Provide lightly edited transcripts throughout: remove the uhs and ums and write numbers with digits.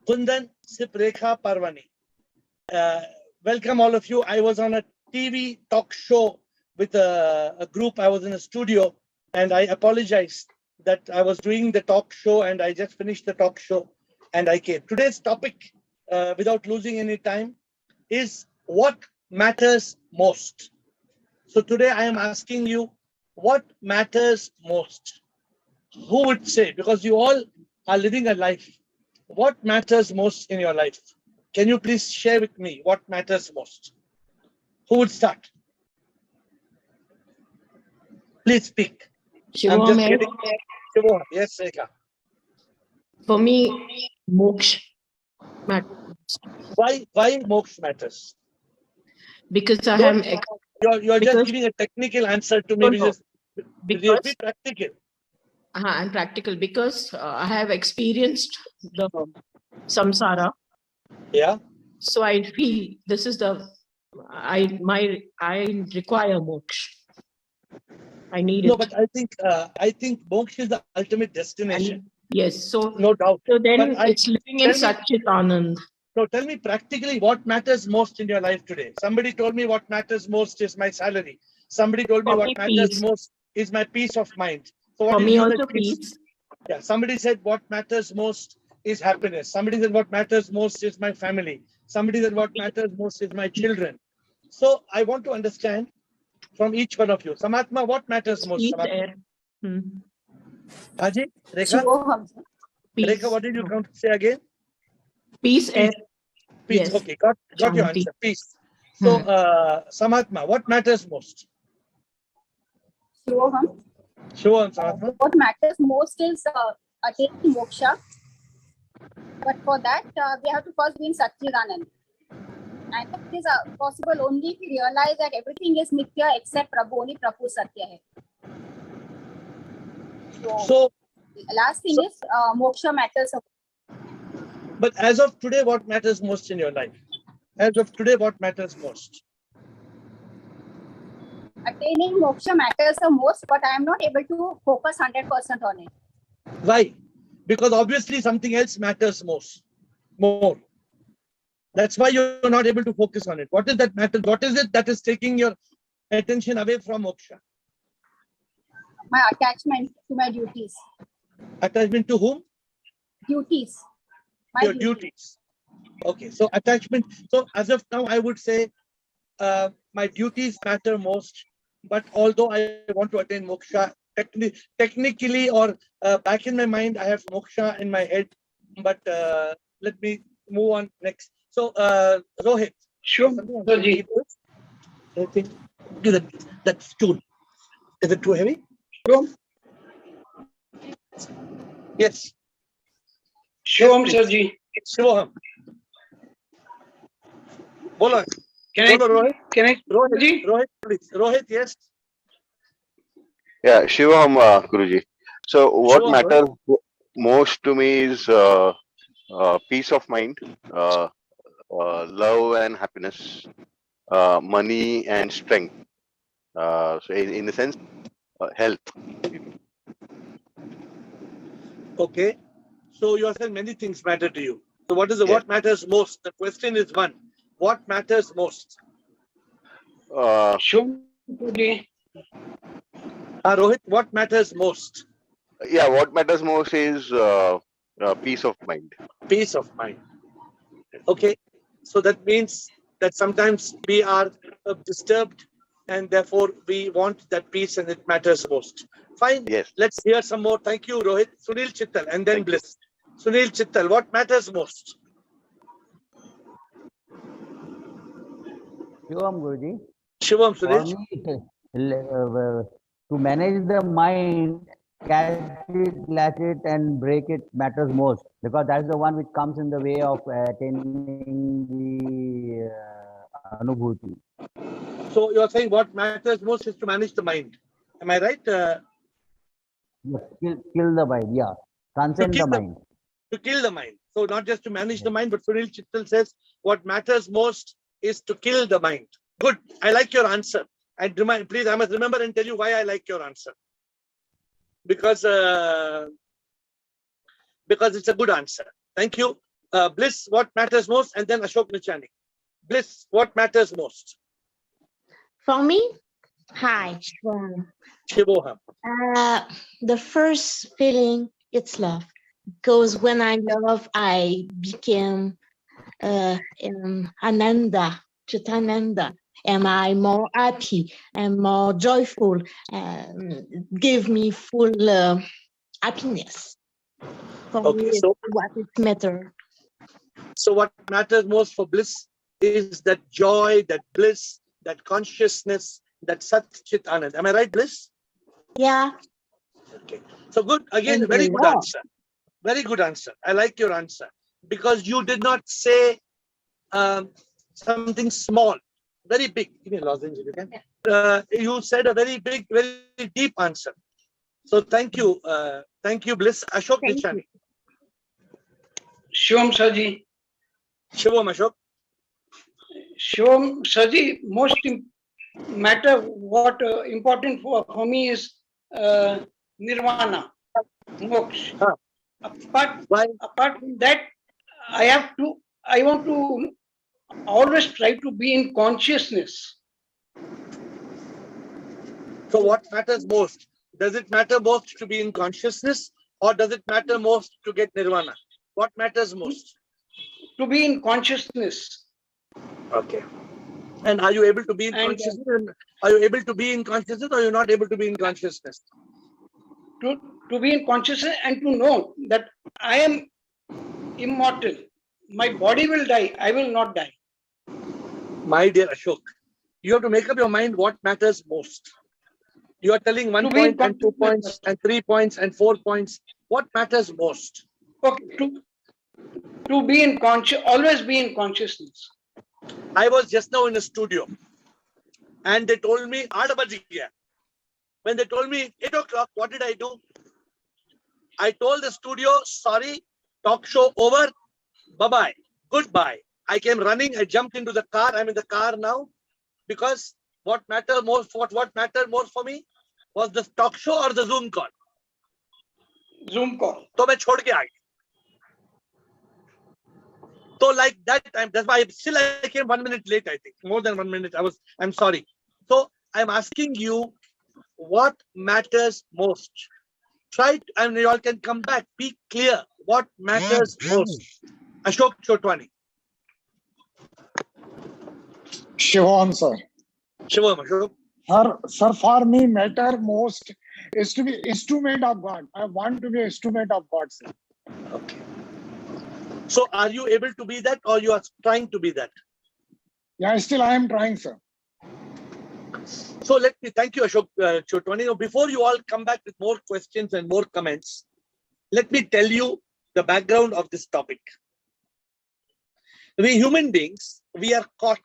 Kundan, Sip, Rekha, Parvani. Welcome all of you. I was on a TV talk show with a group. I was in a studio, and I apologize that I was doing the talk show and I just finished the talk show and I came. Today's topic, without losing any time, is what matters most. So today I am asking you, what matters most? Who would say? Because you all are living a life. What matters most in your life? Can you please share with me what matters most? Who would start? Please speak. I'm just getting Shivam. Yes, Rekha. For me, moksha matters. Why moksha matters? Because I am. You're just giving a technical answer to me. No, because be practical. I'm practical because I have experienced the samsara. Yeah. So I feel this is I require moksha. I need it. No, but I think moksha is the ultimate destination. Yes, so no doubt. So then it's living in Satchit Anand. So tell me practically what matters most in your life today. Somebody told me what matters most is my salary. Somebody told me what matters most is my peace of mind. So what for me also peace. Yeah. Somebody said what matters most is happiness. Somebody said what matters most is my family. Somebody said what matters most is my children. So I want to understand from each one of you. Samatma, what matters most? Haji, Rekha? Rekha, what did you come to say again? Peace. Peace. Yes. Okay, got your answer. Peace. So, Samatma, what matters most? Shivam. Samatma. What matters most is attaining moksha. But for that, we have to first be in Satchidanand. And it is possible only if we realize that everything is Nitya except Prabhu, only Prabhu Satya hai. So last thing is moksha matters. But as of today, what matters most in your life? As of today, what matters most? Attaining moksha matters the most, but I am not able to focus 100% on it. Why? Because obviously something else matters more. That's why you're not able to focus on it. What is that matter? What is it that is taking your attention away from moksha? My attachment to my duties. Attachment to whom? Duties. Your duties. Okay, so attachment. So as of now, I would say my duties matter most. But although I want to attain moksha, technically or back in my mind, I have moksha in my head. But let me move on next. So Rohit. Sure. Anything? That stool. Is it too heavy? Sure. Yes. Shivam, Sirji. Shivam. Bola. Can I? Rohit, please. Rohit, yes. Yeah, Shivam, Guruji. So what Shivam, matters most to me is peace of mind, love and happiness, money and strength. So in the sense, health. Okay. So you are saying many things matter to you. So what matters most? The question is one. What matters most? Sure. Rohit, what matters most? Yeah, what matters most is peace of mind. Peace of mind. Okay. So that means that sometimes we are disturbed and therefore we want that peace and it matters most. Fine. Yes. Let's hear some more. Thank you, Rohit. Sunil Chittal and then Bliss. Sunil Chittal, what matters most? Shivam, Guruji. Shivam, For me, to manage the mind, catch it, latch it, and break it matters most, because that's the one which comes in the way of attaining the anubhuti. So you are saying what matters most is to manage the mind. Am I right? Yes, kill the mind, yeah. Transcend the mind. To kill the mind. So not just to manage the mind, but Sunil Chittal says what matters most is to kill the mind. Good. I like your answer. And please, I must remember and tell you why I like your answer. Because it's a good answer. Thank you. Bliss, what matters most? And then Ashok Nichani. Bliss, what matters most? For me, hi. Shwam. Shivoham. The first feeling, it's love. Because when I love, I became Ananda, Chitananda. Am I more happy and more joyful and give me full happiness? For me, Okay, it's so what it matters. so what matters most for bliss is that joy, that bliss, that consciousness, that Sat Chit Anand. Am I right, Bliss? Yeah. Okay. So good. Again, And very the good love. answer. Very good answer. I like your answer because you did not say something small, very big. Give me a lozenge if you can. You said a very big, very deep answer. So thank you, Bliss. Ashok Thank Nichani. Shivam Sarji. Shivam Ashok. Shivam Sarji, matter what important for me is nirvana, moksha. Huh. Why? Apart from that, I want to always try to be in consciousness. So what matters most? Does it matter most to be in consciousness or does it matter most to get nirvana? What matters most? To be in consciousness. Okay. And are you able to be in And, consciousness? Are you able to be in consciousness or you're not able to be in consciousness? To be in consciousness and to know that I am immortal. My body will die. I will not die. My dear Ashok, you have to make up your mind what matters most. You are telling 1 point and 2 points and 3 points and 4 points. What matters most? Okay, to be in always be in consciousness. I was just now in a studio and they told me, 8 baj gaya. When they told me 8 o'clock, what did I do? I told the studio, sorry, talk show over, bye-bye, goodbye. I came running, I jumped into the car, I'm in the car now, because what mattered most for me was the talk show or the Zoom call. Zoom call. So I chhod ke aa gaya. So like that time, that's why I came 1 minute late, I think, more than 1 minute. I'm sorry. So I'm asking you, what matters most? Try, and you all can come back, be clear, what matters most? Ashok Chotwani. Shivam, sir. Shivam, Ashok. Sir, for me, matter most is to be instrument of God. I want to be instrument of God, sir. Okay. So are you able to be that or you are trying to be that? Yeah, still I am trying, sir. So let me thank you, Ashok Chotwani. Now, before you all come back with more questions and more comments, let me tell you the background of this topic. We human beings, we are caught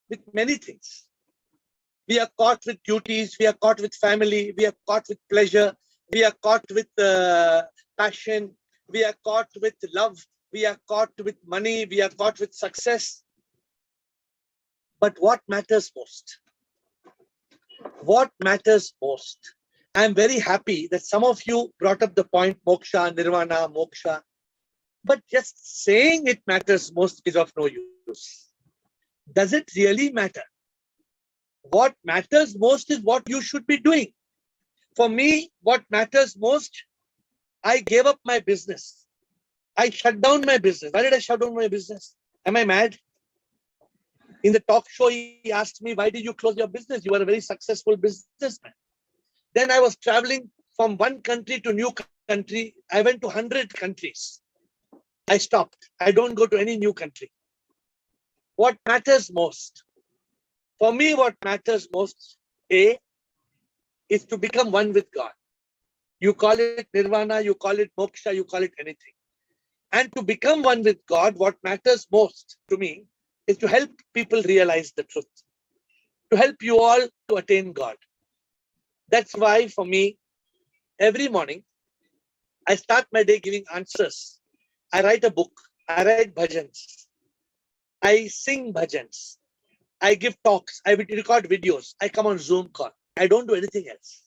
with many things. We are caught with duties, we are caught with family, we are caught with pleasure, we are caught with passion, we are caught with love, we are caught with money, we are caught with success. But what matters most? What matters most? I'm very happy that some of you brought up the point moksha, nirvana, moksha. But just saying it matters most is of no use. Does it really matter? What matters most is what you should be doing. For me, what matters most, I gave up my business. I shut down my business. Why did I shut down my business? Am I mad? In the talk show, he asked me, why did you close your business? You are a very successful businessman. Then I was traveling from one country to new country. I went to 100 countries. I stopped. I don't go to any new country. What matters most? For me, what matters most, A, is to become one with God. You call it nirvana, you call it moksha, you call it anything. And to become one with God, what matters most to me is to help people realize the truth. To help you all to attain God. That's why for me, every morning, I start my day giving answers. I write a book. I write bhajans. I sing bhajans. I give talks. I record videos. I come on Zoom call. I don't do anything else.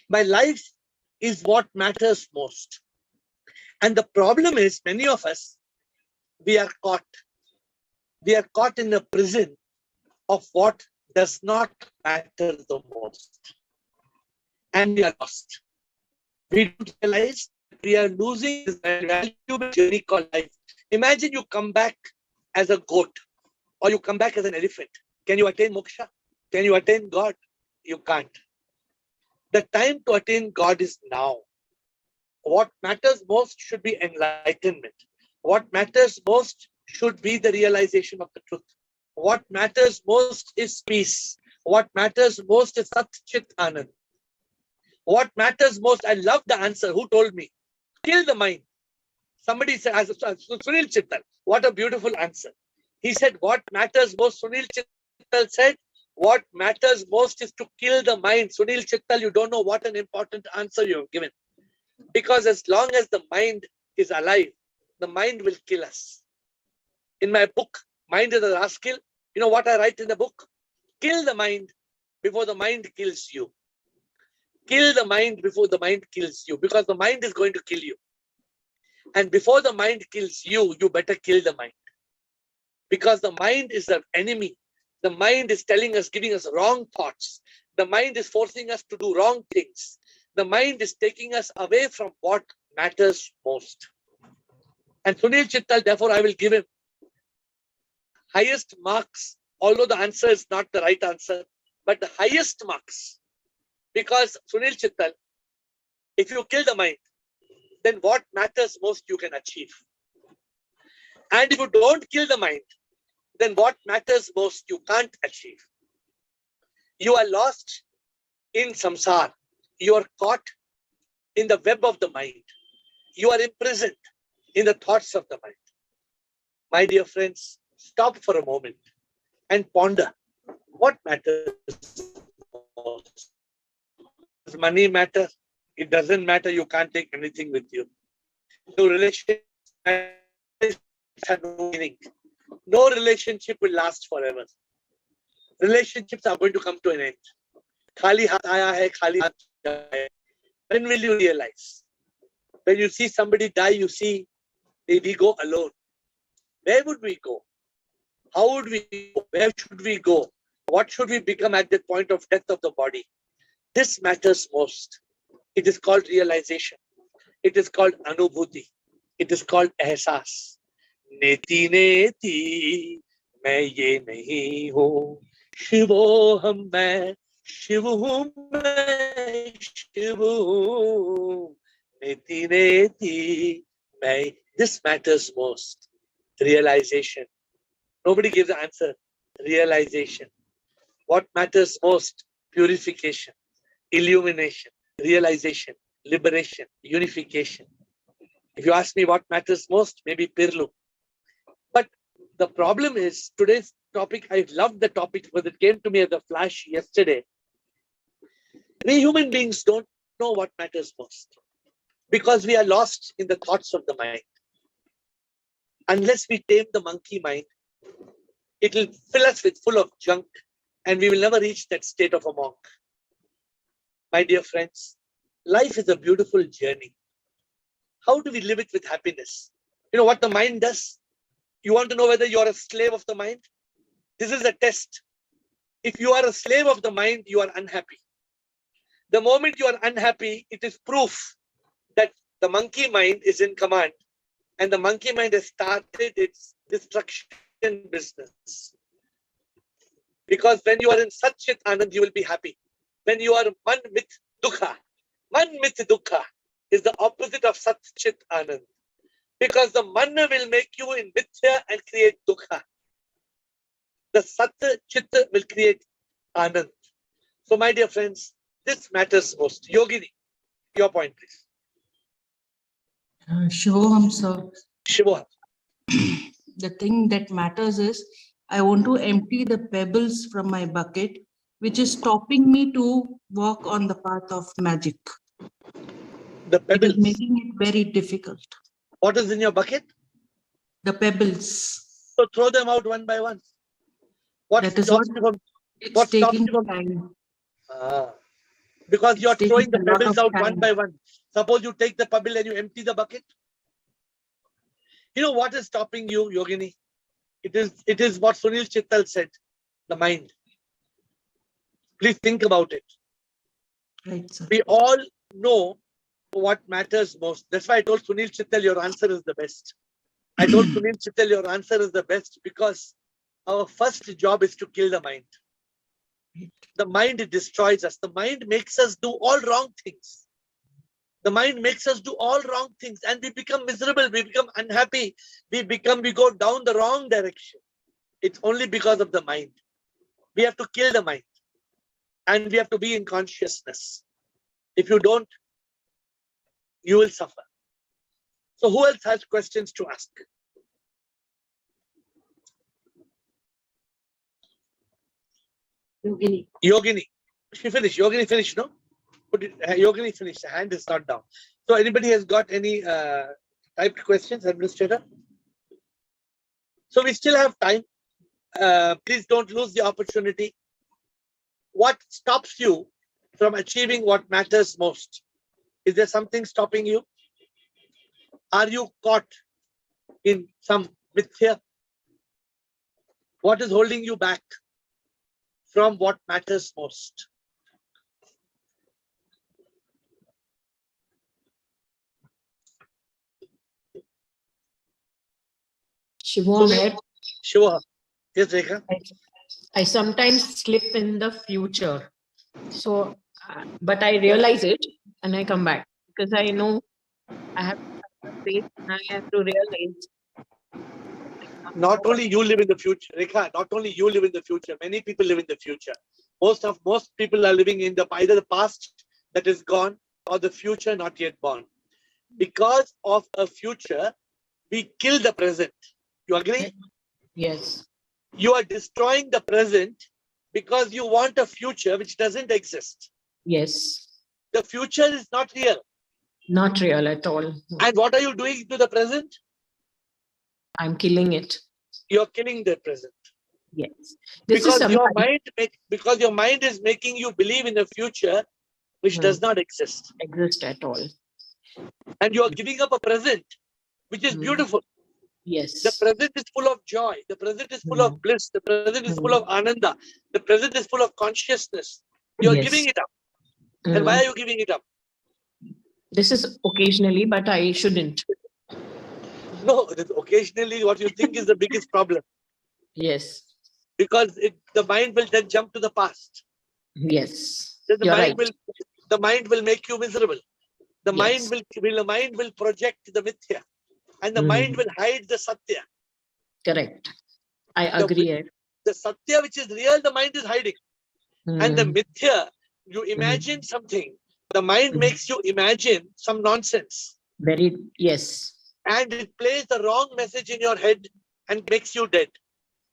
My life is what matters most. And the problem is, many of us, we are caught. We are caught in a prison of what does not matter the most. And we are lost. We don't realize we are losing this valuable journey called life. Imagine you come back as a goat or you come back as an elephant. Can you attain moksha? Can you attain God? You can't. The time to attain God is now. What matters most should be enlightenment. What matters most should be the realization of the truth. What matters most is peace. What matters most is Sat Chit Anand. What matters most, I love the answer. Who told me? Kill the mind. Somebody said, Sunil Chittal, what a beautiful answer. He said, what matters most, Sunil Chittal said, what matters most is to kill the mind. Sunil Chittal, you don't know what an important answer you have given. Because as long as the mind is alive, the mind will kill us. In my book, Mind is a Rascal, you know what I write in the book? Kill the mind before the mind kills you. Kill the mind before the mind kills you, because the mind is going to kill you. And before the mind kills you, you better kill the mind. Because the mind is the enemy. The mind is telling us, giving us wrong thoughts. The mind is forcing us to do wrong things. The mind is taking us away from what matters most. And Sunil Chittal, therefore, I will give him highest marks, although the answer is not the right answer, but the highest marks. Because Sunil Chittal, if you kill the mind, then what matters most you can achieve. And if you don't kill the mind, then what matters most you can't achieve. You are lost in samsara. You are caught in the web of the mind. You are imprisoned in the thoughts of the mind. My dear friends, stop for a moment and ponder what matters most. Does money matter? It doesn't matter. You can't take anything with you. No relationship has no meaning. No relationship will last forever. Relationships are going to come to an end. Khali haath aaya hai, khali haath jaya. When will you realize? When you see somebody die, you see we go alone. Where would we go? How would we go? Where should we go? What should we become at the point of death of the body? This matters most. It is called realization. It is called anubhuti. It is called ehsas. Neti neti, main ye nahi hu. Shivo hum main, shiv hum main, shiv hum. Neti neti, main. This matters most. Realization. Nobody gives the answer. Realization. What matters most? Purification, illumination, realization, liberation, unification. If you ask me what matters most, maybe Pirlu. But the problem is, today's topic, I loved the topic because it came to me as a flash yesterday. We human beings don't know what matters most because we are lost in the thoughts of the mind. Unless we tame the monkey mind, it will fill us with full of junk and we will never reach that state of a monk. My dear friends, life is a beautiful journey. How do we live it with happiness? You know what the mind does? You want to know whether you are a slave of the mind? This is a test. If you are a slave of the mind, you are unhappy. The moment you are unhappy, it is proof that the monkey mind is in command and the monkey mind has started its destruction business. Because when you are in Sat Chit Anand, you will be happy. When you are Man Mit Dukha is the opposite of Sat Chit Anand. Because the Manna will make you in Mithya and create Dukha. The Sat Chit will create Anand. So my dear friends, this matters most. Yogini, your point please. Shivoham, sir. Shivoham. The thing that matters is I want to empty the pebbles from my bucket, which is stopping me to walk on the path of magic. The pebbles. It is making it very difficult. What is in your bucket? The pebbles. So throw them out one by one. What That is stops what you from? it's What stops taking you from? time. Because you are It's throwing the taking a lot pebbles of out one time. by one. Suppose you take the pebble and you empty the bucket. You know what is stopping you, Yogini? It is what Sunil Chittal said, the mind. Please think about it. Right, sir. We all know what matters most. That's why I told Sunil Chittal, your answer is the best. I told Sunil Chittal, your answer is the best because our first job is to kill the mind. The mind destroys us. The mind makes us do all wrong things. The mind makes us do all wrong things and we become miserable. We become unhappy. We go down the wrong direction. It's only because of the mind. We have to kill the mind and we have to be in consciousness. If you don't, you will suffer. So who else has questions to ask? Yogini. She finished. Yogini finished, no? Yogini finished. The hand is not down. So anybody has got any typed questions, administrator? So we still have time. Please don't lose the opportunity. What stops you from achieving what matters most? Is there something stopping you? Are you caught in some mithya? What is holding you back from what matters most? Shiva, Shiva. Yes, Rekha. I sometimes slip in the future. So, but I realize it and I come back because I know I have to have faith and I have to realize. Not only you live in the future, Rekha, not only you live in the future, many people live in the future. Most people are living in either the past that is gone or the future not yet born. Because of a future, we kill the present. You agree? Yes. You are destroying the present because you want a future which doesn't exist. Yes. The future is not real. Not real at all. And what are you doing to the present? I'm killing it. You're killing the present. Yes. Because your mind is making you believe in a future which does not exist. Exist at all. And you are giving up a present which is beautiful. Yes. The present is full of joy. The present is full of bliss. The present is full of ananda. The present is full of consciousness. You're giving it up. And why are you giving it up? This is occasionally, but I shouldn't. No, occasionally what you think is the biggest problem. Yes. Because the mind will then jump to the past. Yes. Then the mind will make you miserable. The mind will project the mithya. And the mind will hide the satya. Correct. I agree. The satya which is real, the mind is hiding. And the mithya, you imagine something. The mind makes you imagine some nonsense. Yes. And it plays the wrong message in your head and makes you dead.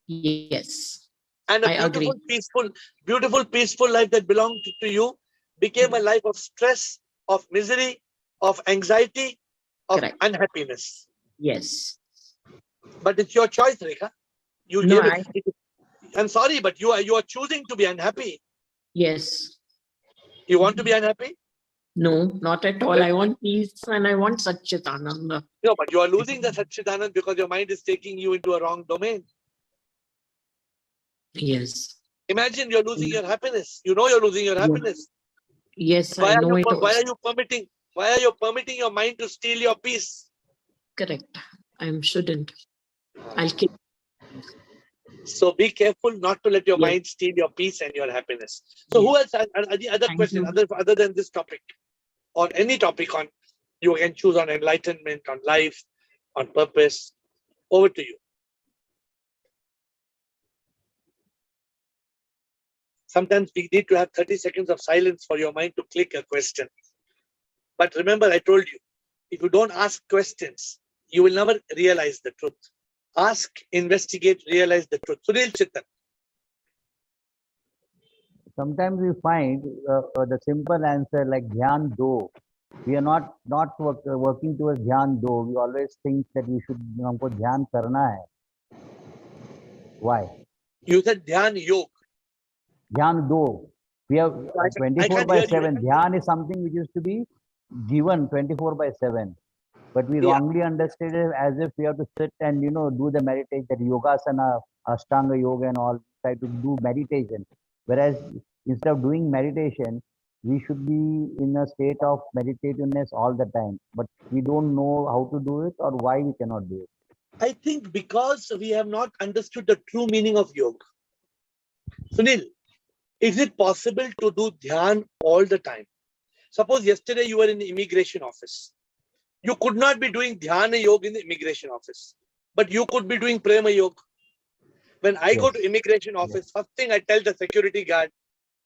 Yes. And a beautiful, peaceful life that belonged to you became a life of stress, of misery, of anxiety, of unhappiness. Yes. But it's your choice, Rekha. I'm sorry, but you are choosing to be unhappy. Yes. You want to be unhappy? No, not at all. I want peace and I want Satchitananda. No, but you are losing the Satchitananda because your mind is taking you into a wrong domain. Yes. Imagine you're losing your happiness. You know you're losing your happiness. Yes, I know it. Why are you permitting your mind to steal your peace? Correct. I shouldn't. I'll keep. So be careful not to let your mind steal your peace and your happiness. So who else? Any other questions other than this topic? On any topic on, you can choose on enlightenment, on life, on purpose. Over to you. Sometimes we need to have 30 seconds of silence for your mind to click a question. But remember, I told you, if you don't ask questions, you will never realize the truth. Ask, investigate, realize the truth. Sunil Chittan. Sometimes we find the simple answer like dhyan do. We are not working towards dhyan do. We always think that we should हमको ध्यान करना है. Why? You said dhyan yog. Dhyan do. We have 24/7. Dhyan is something which is to be given 24/7. but we Yeah. wrongly understood it as if we have to sit and do the meditation, that yogasana, ashtanga yoga and all, try to do meditation. Whereas instead of doing meditation, we should be in a state of meditativeness all the time. But we don't know how to do it or why we cannot do it. I think because we have not understood the true meaning of yoga. Sunil, is it possible to do dhyan all the time? Suppose yesterday you were in the immigration office. You could not be doing dhyana yoga in the immigration office, but you could be doing prema yoga. When I go Yes. to immigration office, first thing I tell the security guard,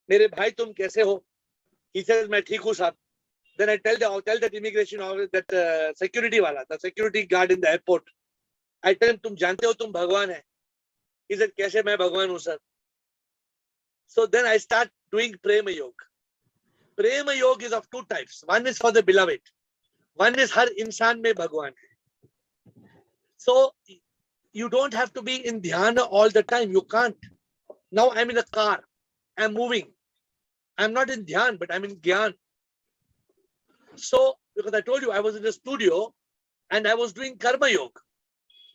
"Mere bhai tum kaise ho?" He says, "Main theek hu sahab." Then I tell that immigration office, that security wala, the security guard in the airport. I tell him, "Tum jante ho tum Bhagwan hai." He said, "Kaise main Bhagwan hu sir?" So then I start doing prema yoga. Prema yoga is of two types. One is for the beloved. One is har insan mein Bhagwan hai. So you don't have to be in dhyana all the time. You can't. Now I'm in a car. I'm moving. I'm not in dhyan, but I'm in gyan. So, because I told you I was in a studio and I was doing karma yoga.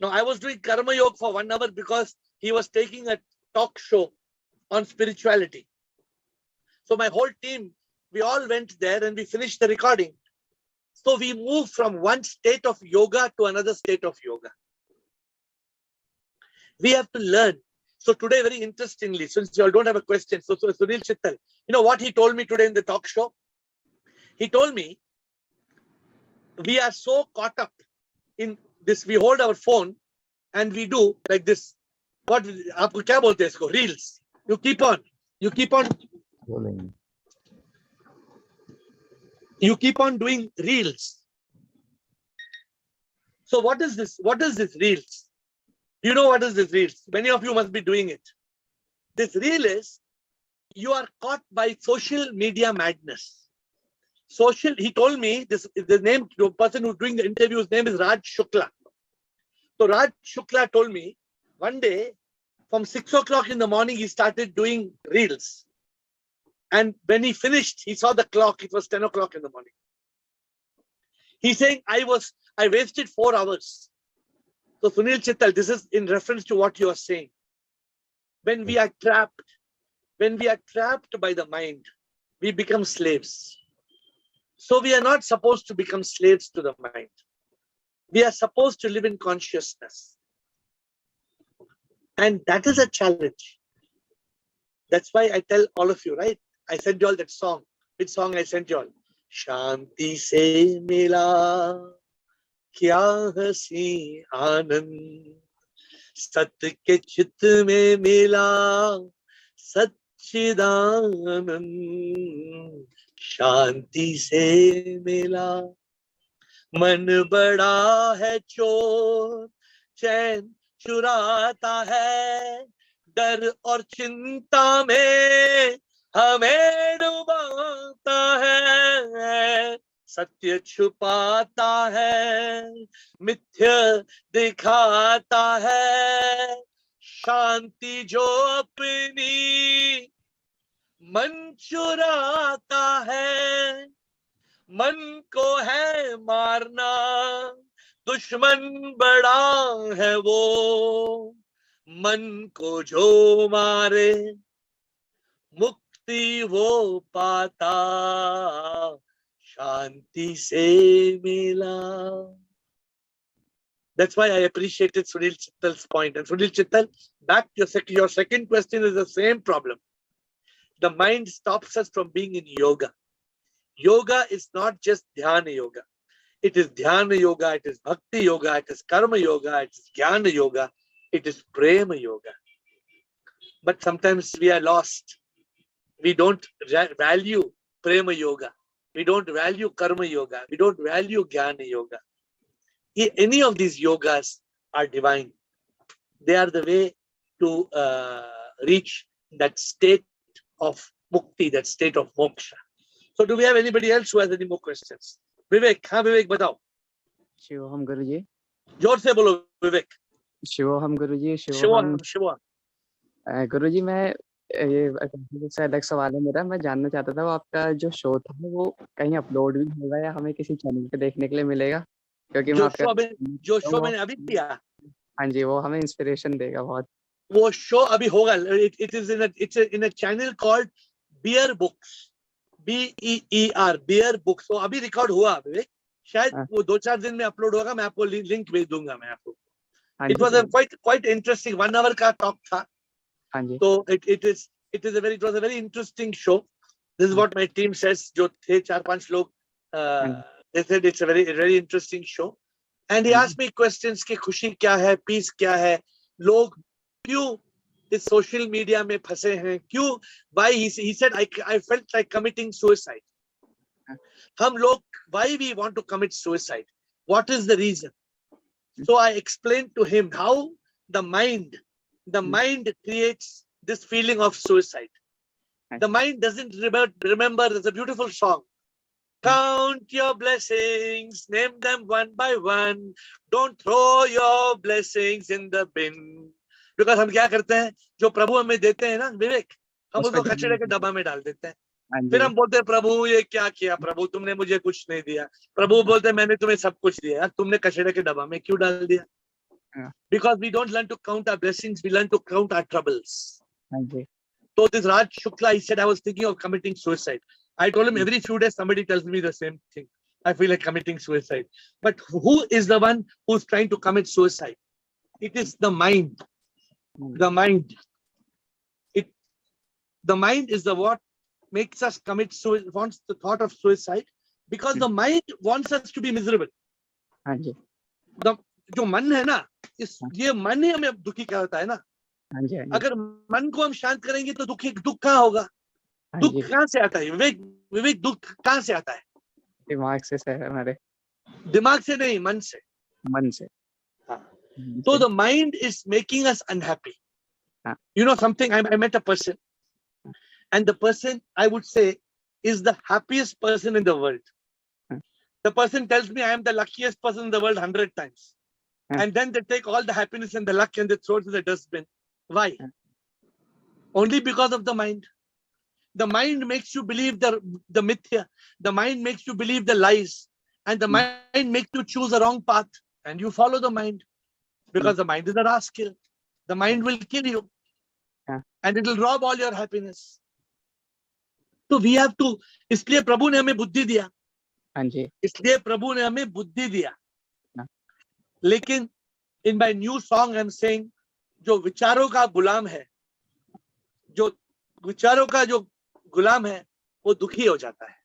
Now I was doing karma yoga for 1 hour because he was taking a talk show on spirituality. So my whole team, we all went there and we finished the recording. So we moved from one state of yoga to another state of yoga. We have to learn. So today, very interestingly, since you all don't have a question, so Sunil Chittal, you know what he told me today in the talk show? He told me, we are so caught up in this, we hold our phone and we do like this. What, aapko kya bolte hai isko? Reels. You keep on Rolling. you keep on doing reels. So what is this? What is this reels? You know what is this reels? Many of you must be doing it. This reel is, you are caught by social media madness. He told me, the name, the person who's doing the interview, his name is Raj Shukla. So Raj Shukla told me, one day, from 6 o'clock in the morning, he started doing reels. And when he finished, he saw the clock, it was 10 o'clock in the morning. He's saying, I wasted 4 hours. So Sunil Chittal, this is in reference to what you are saying. When we are trapped by the mind, we become slaves. So we are not supposed to become slaves to the mind. We are supposed to live in consciousness. And that is a challenge. That's why I tell all of you, right? I sent you all that song. Which song I sent you all? Shanti se mila kya hasi anand, sat ke chit mein mila सच्चिदानंद, शांति से मिला मन बड़ा है चोर, चैन चुराता है, डर और चिंता में हमें डुबाता है, सत्य छुपाता है, मिथ्या दिखाता है, शांति जो अपनी मन चुराता है, मन को है मारना, दुश्मन बड़ा है वो, मन को जो मारे मुक्ति वो पाता, शांति से मिला. That's why I appreciated Sunil Chittal's point. And Sunil Chittal, back to your second question is the same problem. The mind stops us from being in yoga. Yoga is not just dhyana yoga. It is dhyana yoga, it is bhakti yoga, it is karma yoga, it is jnana yoga, it is prema yoga. But sometimes we are lost. We don't value prema yoga. We don't value karma yoga. We don't value jnana yoga. Any of these yogas are divine. They are the way to reach that state of mukti, that state of moksha. So do we have anybody else who has any more questions? Vivek, हाँ Vivek बताओ. शिवोहम गुरुजी. जोर से बोलो Vivek. शिवोहम गुरुजी. शिवोहम. गुरुजी मैं ये से अलग सवाल है मेरा. मैं जानना चाहता था वो आपका जो शो था वो कहीं अपलोड भी होगा या हमें किसी चैनल पे देखने के लिए मिलेगा? क्योंकि जो मैं शो मैंने अभी किया, हाँ जी, वो हमें इंस्पिरेशन देगा बहुत। वो शो अभी होगा. It is in a channel called Beer Books, BEER, Beer Books. वो अभी रिकॉर्ड हुआ विवेक, शायद वो 2-4 दिन में अपलोड होगा. मैं आपको लिंक भेज दूंगा मैं आपको. It was a quite interesting 1 hour का टॉक था. हाँ जी. So it was a very interesting show. This is what my team says. जो थे 4-5 लोग, they said it's a very interesting show. And he asked me questions कि खुशी क्या है, पीस क्या है, लोग क्यों इस सोशल मीडिया में फंसे हैं, क्यों, why he said I felt like committing suicide. हम लोग, why we want to commit suicide, what is the reason? So I explained to him how the mind creates this feeling of suicide. The mind doesn't remember. There's a beautiful song. Count your blessings, name them one by one. Don't throw your blessings in the bin. Because हम क्या करते हैं, जो प्रभु हमें देते हैं ना विवेक, हम उसको कचरे के डब्बा में डाल देते हैं. फिर हम बोलते हैं प्रभु ये क्या किया, प्रभु तुमने मुझे कुछ नहीं दिया. प्रभु बोलते हैं मैंने तुम्हें सब कुछ दिया, यार तुमने कचरे के डब्बा में क्यों डाल दिया? Because we don't learn to count our blessings, we learn to count our troubles. So this Raj Shukla, he said I was thinking of committing suicide. I told him every few days somebody tells me the same thing. I feel like committing suicide. But who is the one who's trying to commit suicide? It is the mind. The mind. The mind is the what makes us commit suicide, wants the thought of suicide, because the mind wants us to be miserable. जो मन है ना, ये मन ही हमें दुखी करता है ना. अगर मन को हम शांत करेंगे तो दुख कहाँ होगा? दुख कहाँ से आता है विवेक? दुख कहाँ से आता है? दिमाग से हमारे. दिमाग से नहीं, मन से. मन से. So the mind is making us unhappy. You know something? I met a person, and the person I would say is the happiest person in the world. The person tells me I am the luckiest person in the world 100 times. And then they take all the happiness and the luck and they throw it in the dustbin. Why? Only because of the mind. The mind makes you believe the mithya. The mind makes you believe the lies. And the mind makes you choose a wrong path. And you follow the mind. Because the mind is a rascal. The mind will kill you. And it will rob all your happiness. So we have to, इसलिए प्रभु ने हमें बुद्धि दिया. इसलिए प्रभु ने हमें बुद्धि दिया. लेकिन in my new song I'm saying, जो विचारों का गुलाम है, जो विचारों का जो गुलाम है, वो दुखी हो जाता है.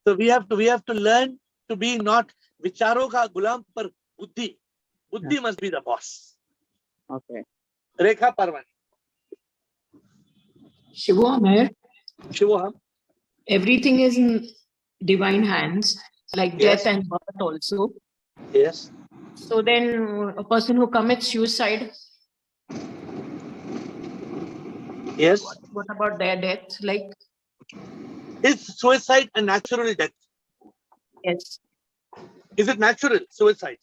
So we have to learn to be not विचारों का गुलाम पर बुद्धि must be the boss. Okay. Rekha Parwani. Shivoham, everything is in divine hands, like Yes. death and birth also. Yes. So then a person who commits suicide, Yes. what about their death? Like, Is suicide a natural death? yes. Is it natural suicide?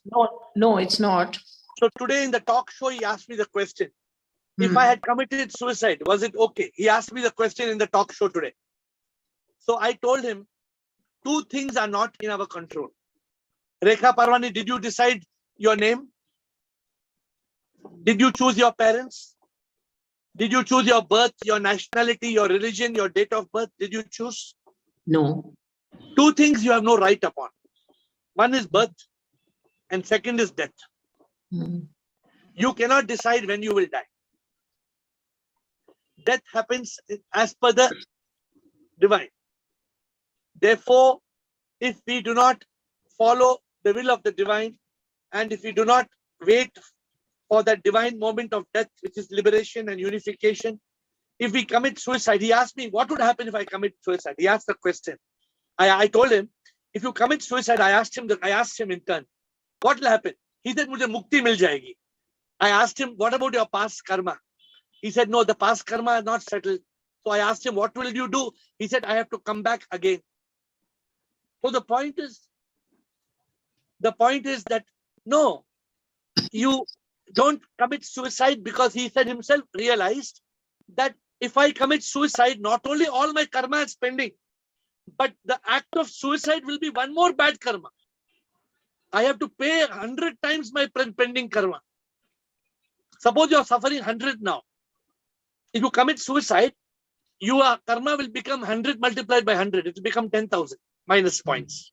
No, it's not. So today in the talk show, he asked me the question, if I had committed suicide, was it okay? He asked me the question in the talk show today. So I told him, 2 things are not in our control. Rekha Parwani, did you decide your name? Did you choose your parents? Did you choose your birth, your nationality, your religion, your date of birth? Did you choose? No. 2 things you have no right upon. One is birth and second is death. You cannot decide when you will die. Death happens as per the divine. Therefore, if we do not follow the will of the divine, and if we do not wait for that divine moment of death, which is liberation and unification, if we commit suicide, he asked me, what would happen if I commit suicide? He asked the question. I told him, if you commit suicide, I asked him in turn, what will happen? He said, mujhe mukti mil jayegi. I asked him, what about your past karma? He said, no, the past karma is not settled. So I asked him, what will you do? He said, I have to come back again. So the point is that, no, you don't commit suicide, because he said himself, realized that if I commit suicide, not only all my karma is pending, but the act of suicide will be one more bad karma. I have to pay 100 times my pending karma. Suppose you are suffering 100 now. If you commit suicide, your karma will become 100 multiplied by 100. It will become 10,000 minus points.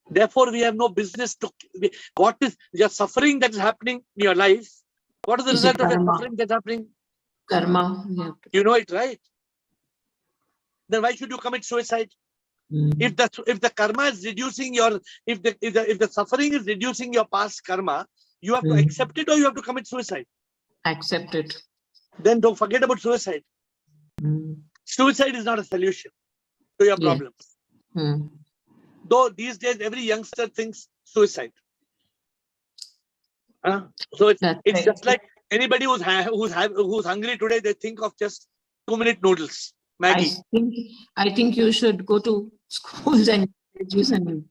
Therefore, we have no business to. What is your suffering that is happening in your life? What is the Is it result of your karma? suffering that's happening? Karma. Yeah. You know it, right? Then why should you commit suicide? If the karma is reducing your, if the suffering is reducing your past karma, you have to accept it or you have to commit suicide. Accept it. Then don't forget about suicide. Suicide is not a solution to your problems. Though these days every youngster thinks suicide. So it's just like anybody who's hungry today, they think of just 2-minute noodles, Maggie. I think you should go to schools and colleges and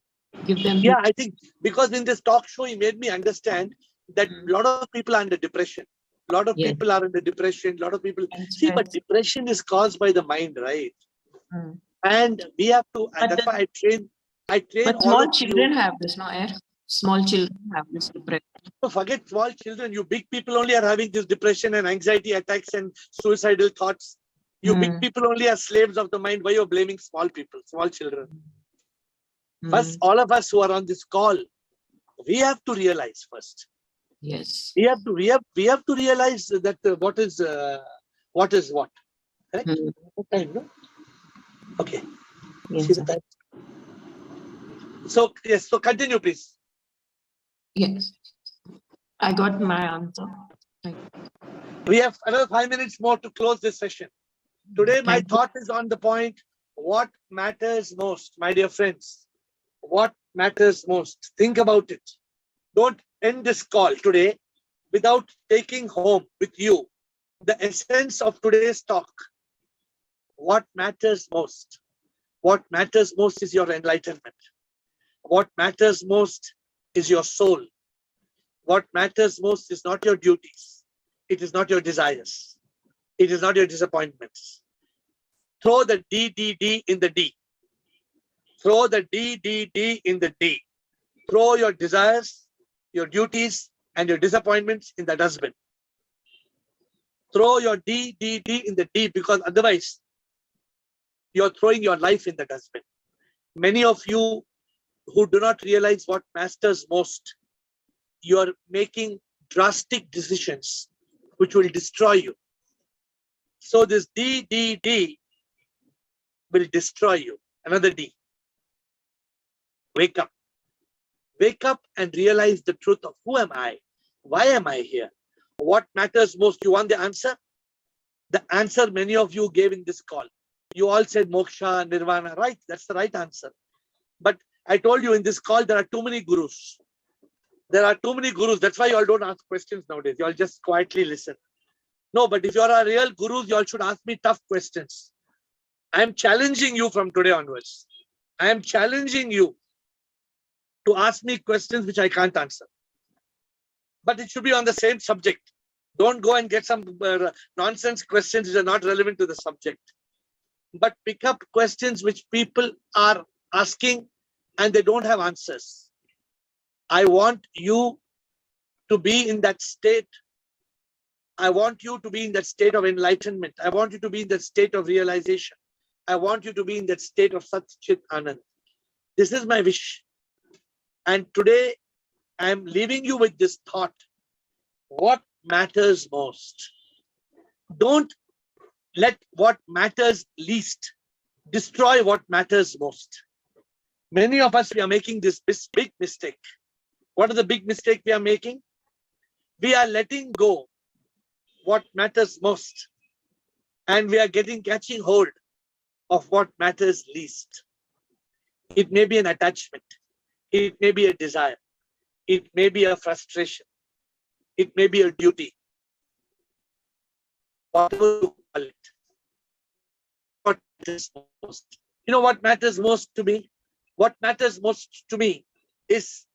give them. Yeah, I think because in this talk show, he made me understand that a lot of people are under depression. A lot of people are under depression. A lot of people see, but depression is caused by the mind, right? And we have to. And that's why I train. But small children have this, no, AiR? Small children have this depression. So forget small children. You big people only are having this depression and anxiety attacks and suicidal thoughts. You big people only are slaves of the mind. Why you're blaming small people, small children? First, all of us who are on this call, we have to realize first. Yes. We have to realize that what is what. Correct? What time, no? Okay. Yes, see the time. So yes. So continue, please. Yes. I got my answer. We have another 5 minutes more to close this session. Today, my thought is on the point, what matters most, my dear friends? What matters most? Think about it. Don't end this call today without taking home with you the essence of today's talk. What matters most? What matters most is your enlightenment. What matters most is your soul. What matters most is not your duties. It is not your desires. It is not your disappointments. Throw the D in the D. Throw the D in the D. Throw your desires, your duties, and your disappointments in the dustbin. Throw your D in the D, because otherwise you're throwing your life in the dustbin. Many of you who do not realize what matters most, you're making drastic decisions which will destroy you. So this D will destroy you. Another D. Wake up. Wake up and realize the truth of who am I? Why am I here? What matters most? You want the answer? The answer many of you gave in this call. You all said moksha, nirvana, right? That's the right answer. But I told you in this call, there are too many gurus. There are too many gurus. That's why you all don't ask questions nowadays. You all just quietly listen. No, but if you are a real gurus, you all should ask me tough questions. I am challenging you from today onwards. I am challenging you to ask me questions which I can't answer. But it should be on the same subject. Don't go and get some nonsense questions which are not relevant to the subject. But pick up questions which people are asking and they don't have answers. I want you to be in that state. I want you to be in that state of enlightenment. I want you to be in that state of realization. I want you to be in that state of Sat Chit Anand. This is my wish. And today, I am leaving you with this thought. What matters most? Don't let what matters least destroy what matters most. Many of us, we are making this big mistake. What is the big mistake we are making? We are letting go what matters most. And we are catching hold of what matters least. It may be an attachment. It may be a desire. It may be a frustration. It may be a duty. Whatever you call it. What matters most? You know what matters most to me? What matters most to me is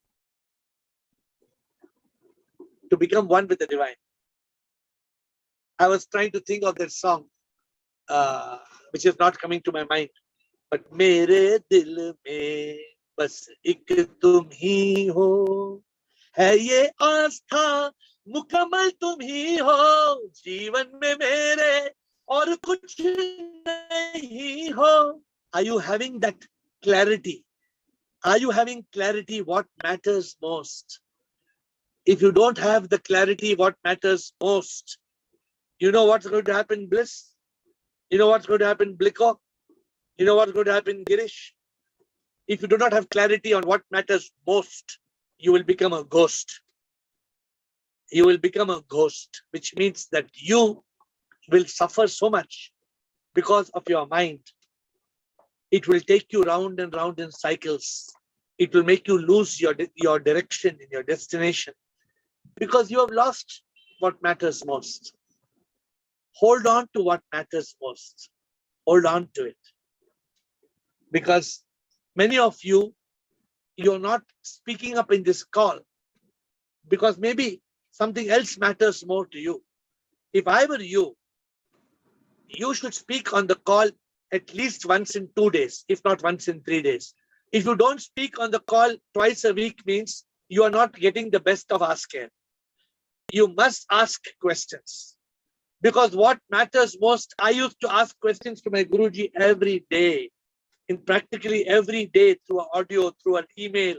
to become one with the divine. I was trying to think of that song, which is not coming to my mind. But mere dil mein बस एक तुम ही हो, है ये आस्था मुकम्मल तुम ही हो, जीवन में मेरे और कुछ नहीं हो. Are you having that clarity? Are you having clarity what matters most? If you don't have the clarity what matters most, you know what's going to happen, Bliss? You know what's going to happen, Blicko? You know what's going to happen, Girish? If you do not have clarity on what matters most, you will become a ghost. You will become a ghost, which means that you will suffer so much because of your mind. It will take you round and round in cycles. It will make you lose your direction in your destination because you have lost what matters most. Hold on to what matters most. Hold on to it. Because many of you, you're not speaking up in this call because maybe something else matters more to you. If I were you, you should speak on the call at least once in 2 days, if not once in 3 days. If you don't speak on the call twice a week, means you are not getting the best of Ask AiR. You must ask questions. Because what matters most, I used to ask questions to my Guruji every day. In practically every day, through an audio, through an email,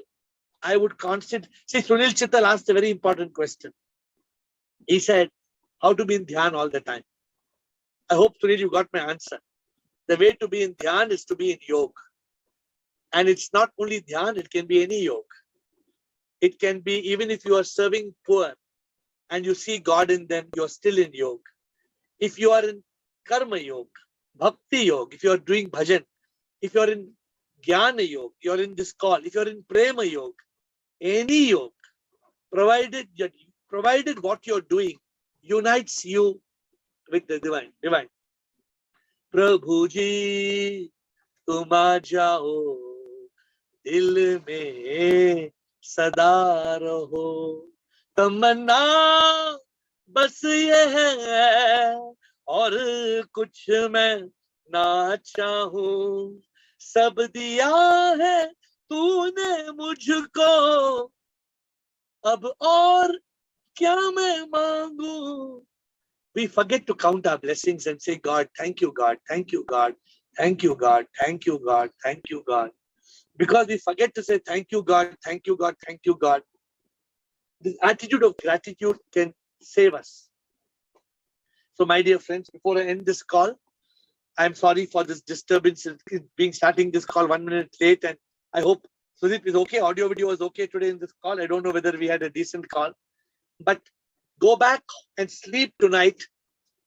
I would constantly. See, Sunil Chittal asked a very important question. He said, how to be in dhyan all the time. I hope, Sunil, you got my answer. The way to be in dhyan is to be in yoga. And it's not only dhyan, it can be any yoga. It can be even if you are serving poor and you see God in them, you're still in yoga. If you are in karma yoga, bhakti yoga, if you are doing bhajan, if you are in jnana yoga, you are in this call, if you are in prema yoga, any yoga, provided what you're doing unites you with the divine. Prabhu ji, tum aa jao, dil mein sada raho, तमन्ना बस ये है और कुछ मैं ना चाहूं, सब दिया है तूने मुझको, अब और क्या मैं मांगू. We forget to count our blessings and say, God, thank you, God, thank you, God, thank you, God, thank you, God, thank you, God. Because we forget to say, thank you, God, thank you, God, thank you, God. This attitude of gratitude can save us. So, my dear friends, before I end this call, I'm sorry for this disturbance in starting this call 1 minute late, and I hope Sudip is okay. Audio video was okay today in this call. I don't know whether we had a decent call, but go back and sleep tonight.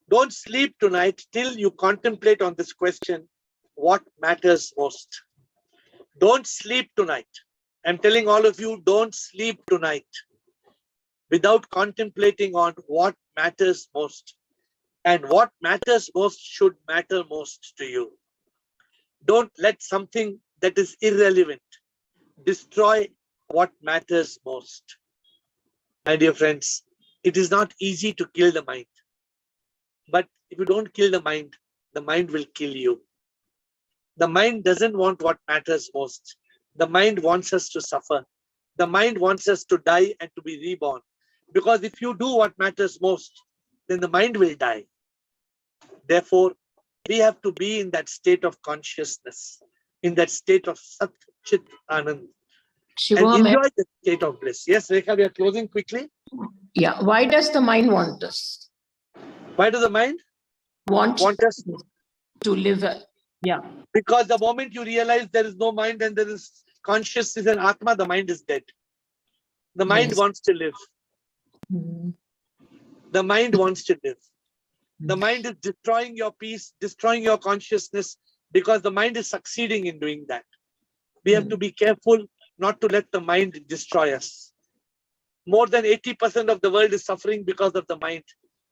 Don't sleep tonight till you contemplate on this question: what matters most? Don't sleep tonight. I'm telling all of you, don't sleep tonight without contemplating on what matters most. And what matters most should matter most to you. Don't let something that is irrelevant destroy what matters most. My dear friends, it is not easy to kill the mind. But if you don't kill the mind will kill you. The mind doesn't want what matters most. The mind wants us to suffer. The mind wants us to die and to be reborn. Because if you do what matters most, then the mind will die. Therefore, we have to be in that state of consciousness, in that state of Sat Chit Anand, and enjoy the state of bliss. Yes, Rekha, we are closing quickly. Yeah. Why does the mind want this? Why does the mind want us to live? Yeah. Because the moment you realize there is no mind and there is consciousness and Atma, the mind is dead. The mind wants to live. The mind wants to live. The mind is destroying your peace, destroying your consciousness, because the mind is succeeding in doing that. We have to be careful not to let the mind destroy us. More than 80% of the world is suffering because of the mind.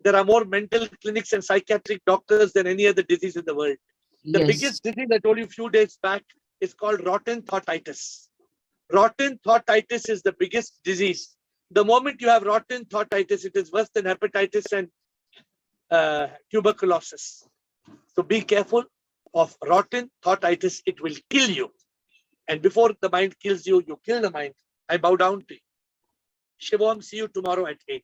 There are more mental clinics and psychiatric doctors than any other disease in the world. The biggest disease I told you a few days back is called rotten thoughtitis. Rotten thoughtitis is the biggest disease. The moment you have rotten thoughtitis, it is worse than hepatitis and tuberculosis. So be careful of rotten thoughtitis. It will kill you. And before the mind kills you, you kill the mind. I bow down to you. Shivam, see you tomorrow at 8.